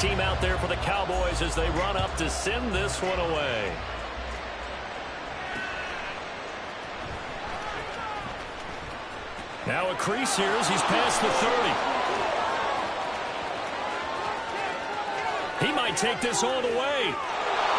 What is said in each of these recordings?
team out there for the Cowboys as they run up to send this one away. Now a crease here as he's past the 30. He might take this all the way.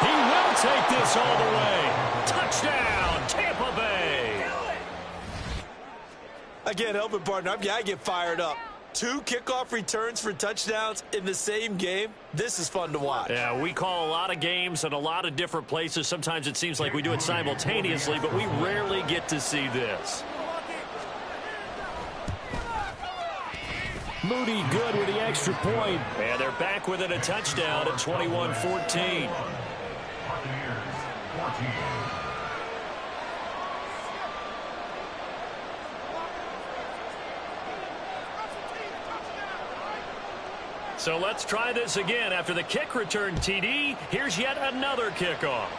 He will take this all the way. Touchdown, Tampa Bay. I can't help it, partner. I get fired up. 2 kickoff returns for touchdowns in the same game. This is fun to watch. Yeah, we call a lot of games in a lot of different places. Sometimes it seems like we do it simultaneously, but we rarely get to see this. Moody good with the extra point. And they're back within a touchdown at 21-14. So let's try this again. After the kick return TD, here's yet another kickoff.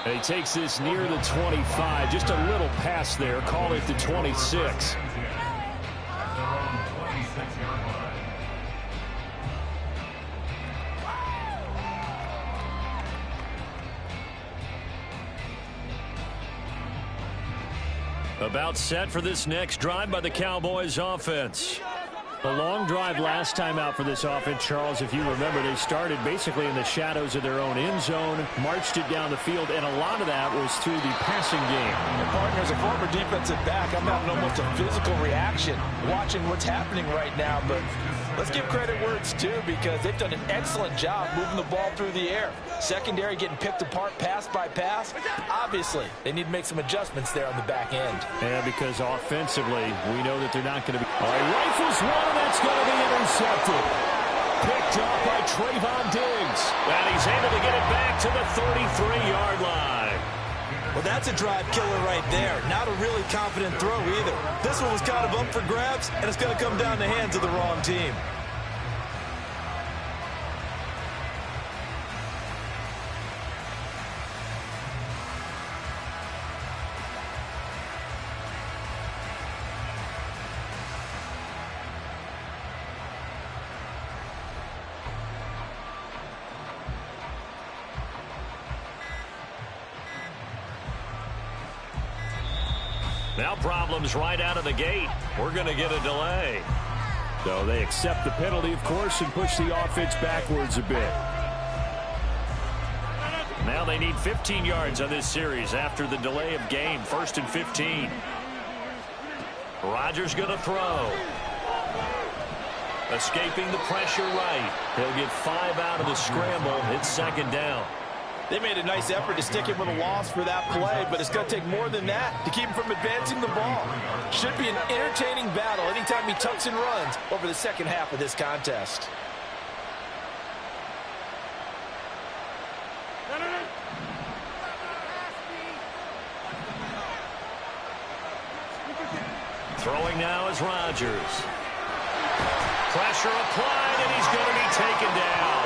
And he takes this near the 25. Just a little pass there. Call it the 26. About set for this next drive by the Cowboys offense. The long drive last time out for this offense, Charles, if you remember, they started basically in the shadows of their own end zone, marched it down the field, and a lot of that was through the passing game. And partner, as a former defensive back, I'm having almost a physical reaction watching what's happening right now, but let's give credit where it's due because they've done an excellent job moving the ball through the air. Secondary getting picked apart pass by pass. Obviously, they need to make some adjustments there on the back end. Yeah, because offensively, we know that they're not going to be. All right, rifles one, and that's going to be intercepted. Picked up by Trayvon Diggs. And he's able to get it back to the 33-yard line. Well, that's a drive killer right there. Not a really confident throw either. This one was kind of up for grabs, and it's going to come down the hands of the wrong team. Now problems right out of the gate. We're going to get a delay. So they accept the penalty, of course, and push the offense backwards a bit. Now they need 15 yards on this series after the delay of game. 1st and 15. Rodgers going to throw. Escaping the pressure right. He'll get 5 out of the scramble. It's 2nd down. They made a nice effort to stick him with a loss for that play, but it's going to take more than that to keep him from advancing the ball. Should be an entertaining battle anytime he tucks and runs over the second half of this contest. Throwing now is Rodgers. Pressure applied, and he's going to be taken down.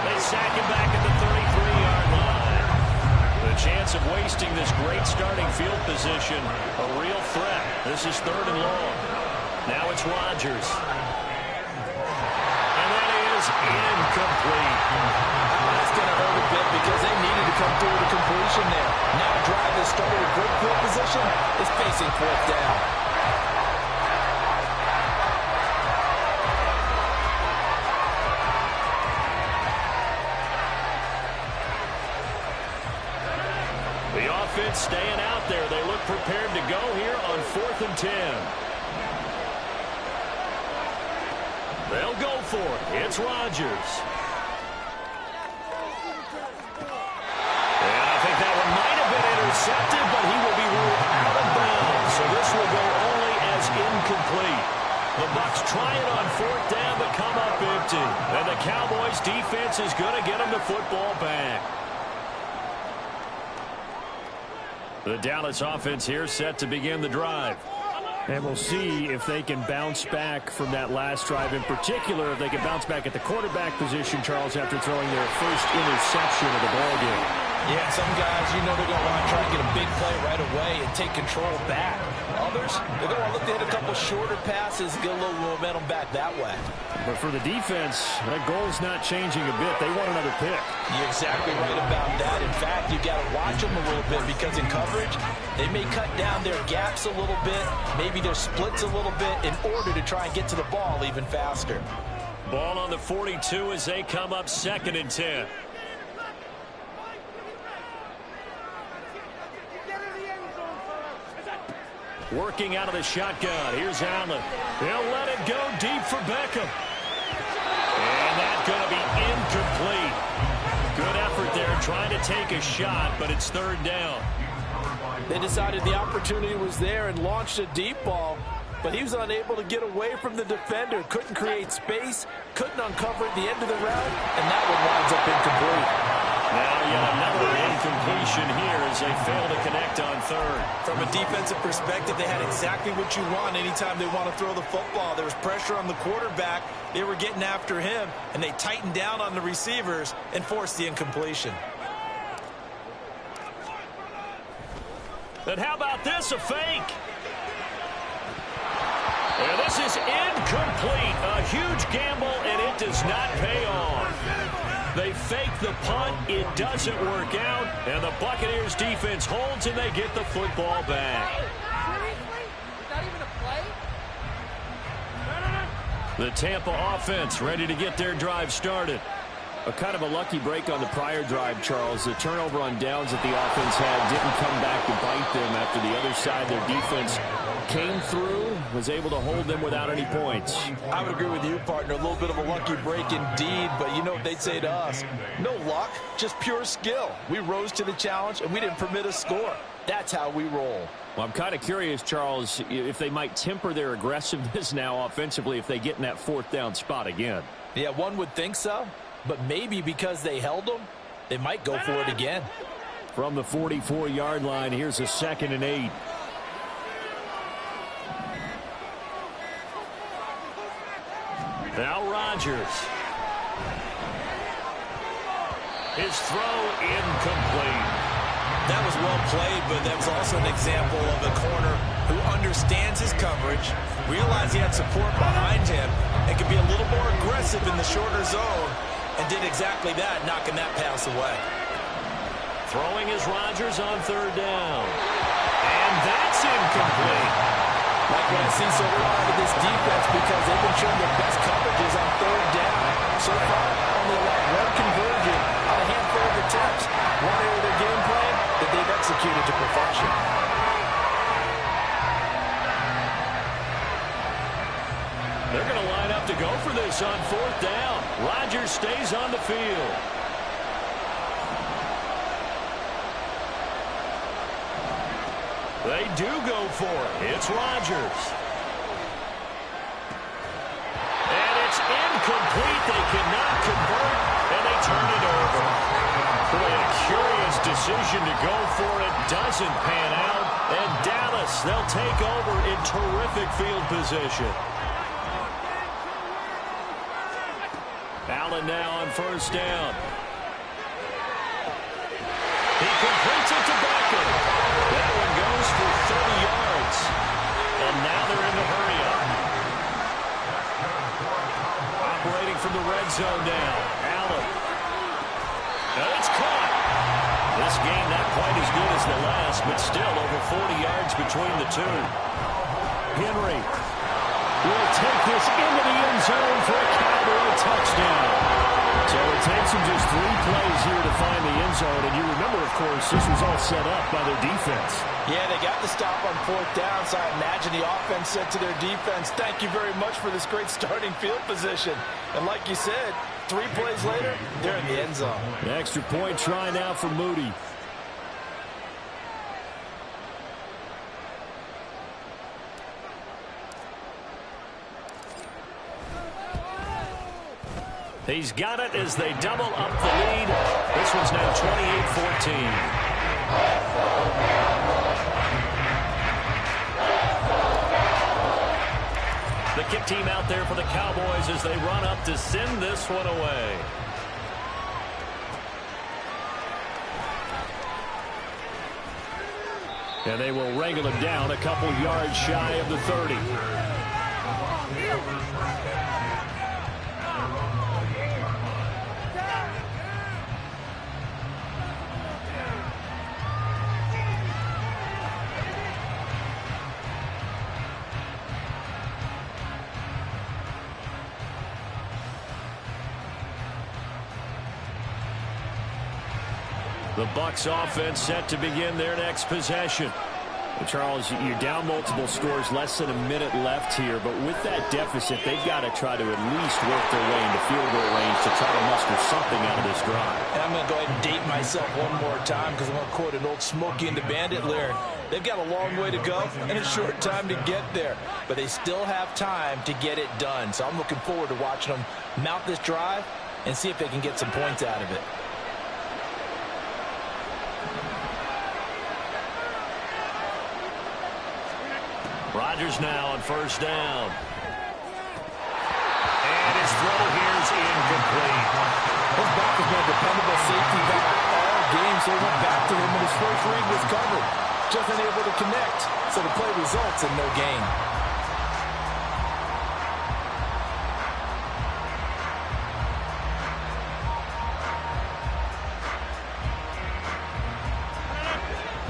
They sack him back at the 33-yard line. The chance of wasting this great starting field position, a real threat. This is 3rd and long. Now it's Rodgers. And that is incomplete. That's going to hurt a bit because they needed to come through with a completion there. Now a drive that started with good field position is facing 4th down. Offense staying out there. They look prepared to go here on 4th and 10. They'll go for it. It's Rodgers. And I think that one might have been intercepted, but he will be ruled out of bounds. So this will go only as incomplete. The Bucs try it on 4th down, but come up empty. And the Cowboys defense is going to get them the football back. The Dallas offense here set to begin the drive. And we'll see if they can bounce back from that last drive. In particular, if they can bounce back at the quarterback position, Charles, after throwing their first interception of the ballgame. Yeah, some guys, you know they're going to want to try and get a big play right away and take control back. Others, they're going to look to hit a couple shorter passes and get a little momentum back that way. But for the defense, that goal's not changing a bit. They want another pick. You're exactly right about that. In fact, you got to watch them a little bit because in coverage, they may cut down their gaps a little bit, maybe their splits a little bit in order to try and get to the ball even faster. Ball on the 42 as they come up 2nd and 10. Working out of the shotgun. Here's Allen. He'll let it go deep for Beckham. And that's going to be incomplete. Good effort there trying to take a shot, but it's 3rd down. They decided the opportunity was there and launched a deep ball, but he was unable to get away from the defender. Couldn't create space, couldn't uncover at the end of the route, and that one winds up incomplete. Now yet another incompletion here as they fail to connect on 3rd. From a defensive perspective, they had exactly what you want anytime they want to throw the football. There was pressure on the quarterback. They were getting after him, and they tightened down on the receivers and forced the incompletion. And how about this, a fake? And this is incomplete. A huge gamble, and it does not pay off. They fake the punt. It doesn't work out. And the Buccaneers defense holds, and they get the football back. The Tampa offense ready to get their drive started. A kind of a lucky break on the prior drive, Charles. The turnover on downs that the offense had didn't come back to bite them after the other side. Their defense came through, was able to hold them without any points. I would agree with you, partner. A little bit of a lucky break indeed, but you know what they'd say to us? No luck, just pure skill. We rose to the challenge, and we didn't permit a score. That's how we roll. Well, I'm kind of curious, Charles, if they might temper their aggressiveness now offensively if they get in that 4th down spot again. Yeah, one would think so. But maybe because they held them, they might go for it again. From the 44-yard line, here's a 2nd and 8. Now Rodgers. His throw incomplete. That was well played, but that was also an example of a corner who understands his coverage, realized he had support behind him, and could be a little more aggressive in the shorter zone, and did exactly that, knocking that pass away. Throwing is Rodgers on 3rd down. And that's incomplete. Like what I see so far out of this defense because they've been showing their best coverages on 3rd down. So far, only allowed 1 conversion on a handful of attempts. One area of their game plan that they've executed to perfection. They're going to line up to go for this on 4th down. Rodgers stays on the field. They do go for it. It's Rodgers. And it's incomplete. They cannot convert, and they turn it over. Boy, a curious decision to go for it. Doesn't pan out. And Dallas, they'll take over in terrific field position. Allen now on 1st down. He completes it to Beckham. That one goes for 30 yards. And now they're in the hurry-up. Operating from the red zone now. Allen. Now it's caught. This game not quite as good as the last, but still over 40 yards between the two. Henry will take this into the end zone for a Cowboy touchdown. So it takes them just 3 plays here to find the end zone. And you remember, of course, this was all set up by their defense. Yeah, they got the stop on 4th down, so I imagine the offense said to their defense, thank you very much for this great starting field position. And like you said, 3 plays later, they're in the end zone. An extra point try now for Moody. He's got it as they double up the lead. This one's now 28-14. The kick team out there for the Cowboys as they run up to send this one away. And they will wrangle him down a couple yards shy of the 30. The Bucs offense set to begin their next possession. And Charles, you're down multiple scores, less than a minute left here, but with that deficit, they've got to try to at least work their way into field goal range to try to muster something out of this drive. And I'm going to go ahead and date myself one more time because I'm going to quote an old Smokey and the Bandit lyric. They've got a long way to go and a short time to get there, but they still have time to get it done. So I'm looking forward to watching them mount this drive and see if they can get some points out of it. Rodgers now on first down. And his throw here is incomplete. His back has been a dependable safety valve all game, so he went back to him when his first read was covered. Just unable to connect, so the play results in no gain.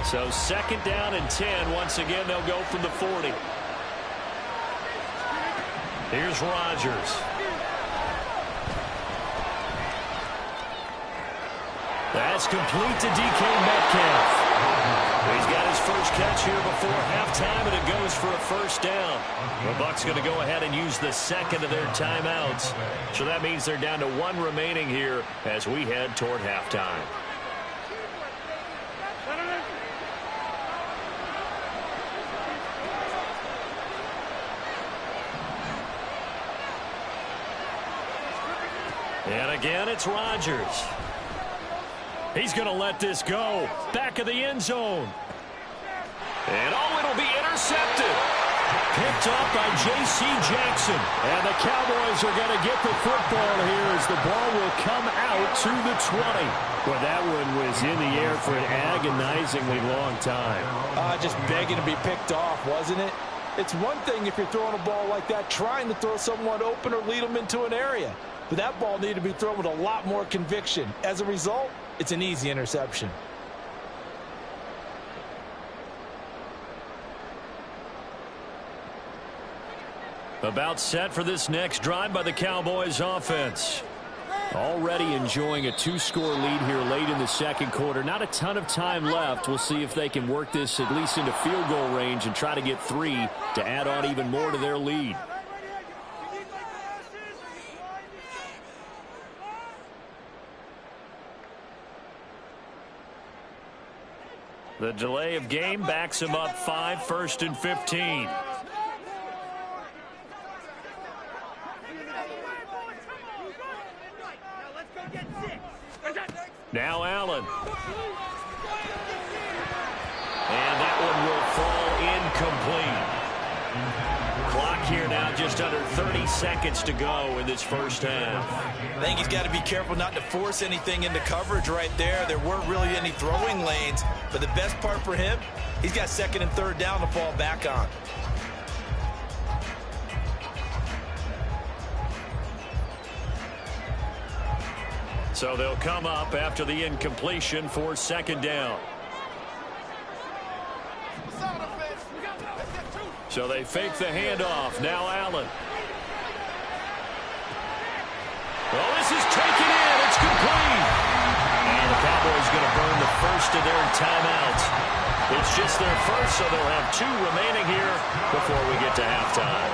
So second down and 10. Once again, they'll go from the 40. Here's Rodgers. That's complete to DK Metcalf. He's got his first catch here before halftime, and it goes for a first down. The Bucs going to go ahead and use the second of their timeouts. So that means they're down to one remaining here as we head toward halftime. And again, it's Rodgers. He's going to let this go. Back of the end zone. And oh, it'll be intercepted. Picked up by J.C. Jackson. And the Cowboys are going to get the football here as the ball will come out to the 20. Well, that one was in the air for an agonizingly long time. Just begging to be picked off, wasn't it? It's one thing if you're throwing a ball like that, trying to throw someone open or lead them into an area. But that ball needed to be thrown with a lot more conviction. As a result, it's an easy interception. About set for this next drive by the Cowboys offense. Already enjoying a two-score lead here late in the second quarter. Not a ton of time left. We'll see if they can work this at least into field goal range and try to get 3 to add on even more to their lead. The delay of game backs him up 5, 1st and 15. Now Allen. And that one will fall incomplete. Clock here now just under 30 seconds to go in this first half. I think he's got to be careful not to force anything into coverage right there. There weren't really any throwing lanes, but the best part for him, he's got second and third down to fall back on. So they'll come up after the incompletion for second down. So they fake the handoff. Now Allen. Well, this is taken in. It's complete. And the Cowboys going to burn the first of their timeouts. It's just their first, so they'll have 2 remaining here before we get to halftime.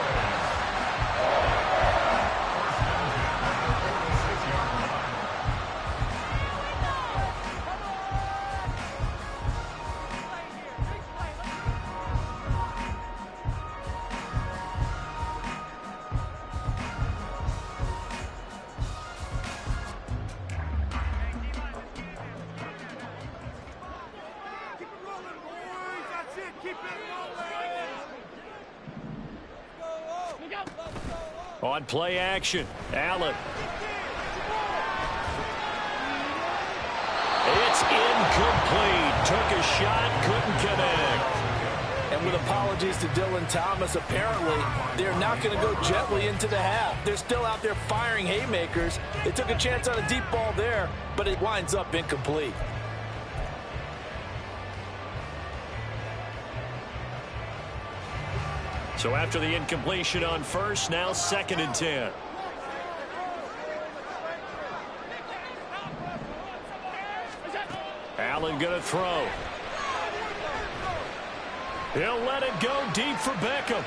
On play action, Allen. It's incomplete. took a shot, couldn't connect. And with apologies to Dylan Thomas, apparently they're not going to go gently into the half. They're still out there firing haymakers. They took a chance on a deep ball there, but it winds up incomplete. So after the incompletion on first, now 2nd and 10. Allen going to throw. He'll let it go deep for Beckham.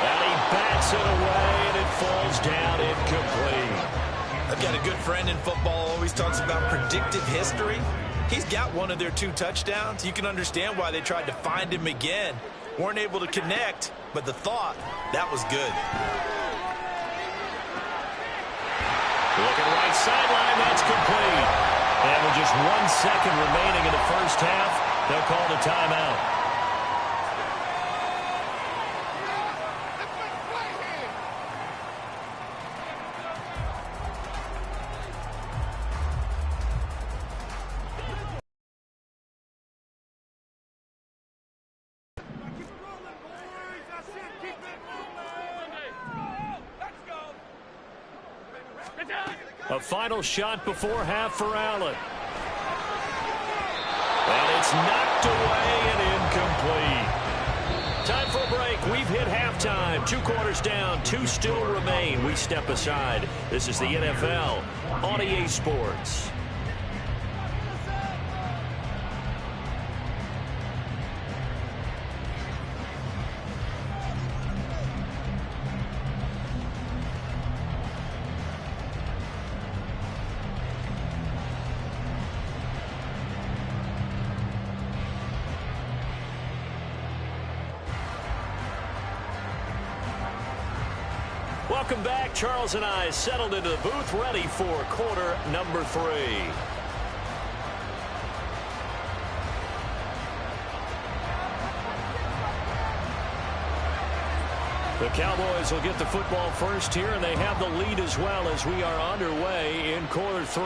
And he bats it away, and it falls down incomplete. I've got a good friend in football, always talks about predictive history. He's got one of their 2 touchdowns. You can understand why they tried to find him again. Weren't able to connect, but the thought, that was good. Looking right sideline, that's complete. And with just 1 second remaining in the first half, they'll call the timeout. A final shot before half for Allen. And it's knocked away and incomplete. Time for a break. We've hit halftime. 2 quarters down. 2 still remain. We step aside. This is the NFL on EA Sports. Welcome back. Charles and I settled into the booth, ready for quarter number 3. The Cowboys will get the football first here, and they have the lead as well as we are underway in quarter 3.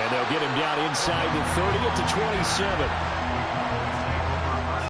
And they'll get him down inside the 30 at the 27.